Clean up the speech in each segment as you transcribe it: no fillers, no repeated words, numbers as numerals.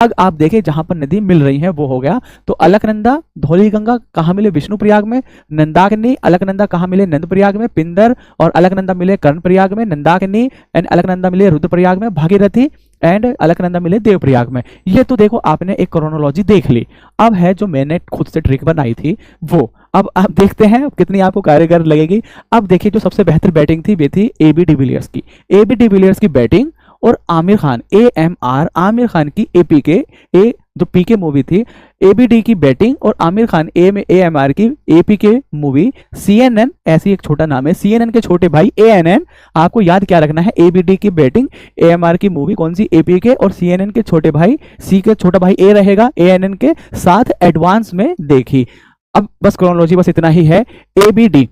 अब आप देखें जहां पर नदी मिल रही है वो हो गया, तो अलकनंदा धौलीगंगा कहाँ मिले, विष्णुप्रयाग में। नंदाकिनी अलकनंदा कहाँ मिले, नंदप्रयाग में। पिंदर और अलकनंदा मिले कर्णप्रयाग में। नंदाकिनी एंड अलकनंदा मिले रुद्रप्रयाग में। भागीरथी एंड अलकनंदा मिले देवप्रयाग में। ये तो देखो आपने एक क्रोनोलॉजी देख ली। अब है जो मैंने खुद से ट्रिक बनाई थी वो, अब आप देखते हैं कितनी आपको कारगर लगेगी। अब देखिए जो सबसे बेहतर बैटिंग थी वे थी AB डिविलियर्स की। AB डिविलियर्स की बैटिंग और आमिर खान AMR आमिर खान की APK ए जो PK मूवी थी, ABD की बैटिंग और आमिर खान AMR की APK मूवी। CNN ऐसी एक छोटा नाम है, CNN के छोटे भाई ANN। आपको याद क्या रखना है, ABD की बैटिंग, AMR की मूवी कौन सी, APK, और CNN के छोटे भाई C के छोटा भाई A रहेगा ANN के साथ एडवांस में देखी। अब बस क्रोनोलॉजी बस इतना ही है। ABD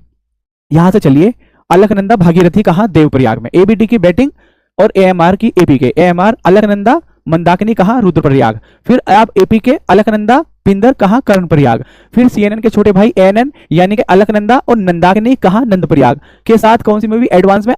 यहां से चलिए, अलकनंदा भागीरथी कहा, देवप्रयाग में। ABD की बैटिंग और AMR की APK, AMR अलकनंदा मंदाकिनी कहा, रुद्रप्रयाग। फिर आप APK अलकनंदा पिंदर कहा, कर्णप्रयाग। फिर CNN के छोटे भाई ANN यानी कि अलकनंदा और नंदाकिनी कहा, नंदप्रयाग के साथ कौन सी मूवी एडवांस में,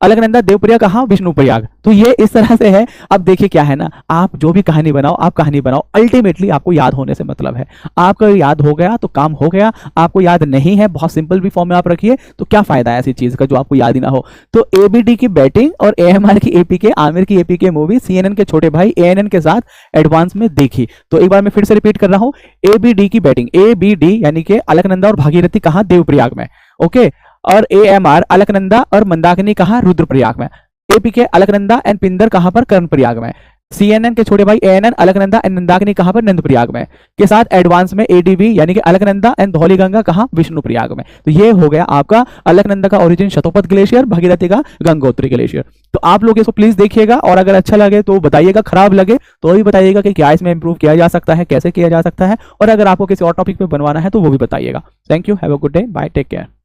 अलकनंदा देवप्रयाग कहा, विष्णुप्रयाग। तो ये इस तरह से है। अब देखिए क्या है ना, आप जो भी कहानी बनाओ, आप कहानी बनाओ, अल्टीमेटली आपको याद होने से मतलब है। आपको याद हो गया तो काम हो गया, आपको याद नहीं है, बहुत सिंपल भी फॉर्म में आप रखिए तो क्या फायदा है ऐसी चीज का जो आपको याद ही ना हो। तो ABD की बैटिंग और AMR की APK, आमिर की APK मूवी CNN के छोटे भाई ANN के साथ एडवांस में देखी। तो एक बार मैं फिर से रिपीट कर रहा हूं, ABD की बैटिंग, ABD यानी कि अलकनंदा और भागीरथी कहा, देवप्रयाग में, ओके। और AMR अलकनंदा और मंदाकिनी कहा, रुद्रप्रयाग में। APK अलकनंदा एंड पिंदर कहां पर, कर्णप्रयाग में। CNN के छोटे भाई ANN अलकनंदा एंड नंदाकिनी कहां पर, नंदप्रयाग में के साथ एडवांस में ADV यानी कि अलकनंदा एंड धौलीगंगा कहां, विष्णुप्रयाग में। तो ये हो गया आपका अलकनंदा का ओरिजिन शतोपथ ग्लेशियर, भागीरथी का गंगोत्री ग्लेशियर। तो आप लोग इसको प्लीज देखिएगा और अगर अच्छा लगे तो बताइएगा, खराब लगे तो भी बताइएगा कि क्या इसमें इंप्रूव किया जा सकता है, कैसे किया जा सकता है, और अगर आपको किसी और टॉपिक पे बनवाना है तो वो भी बताइएगा। Thank you, have a good day, bye, take care.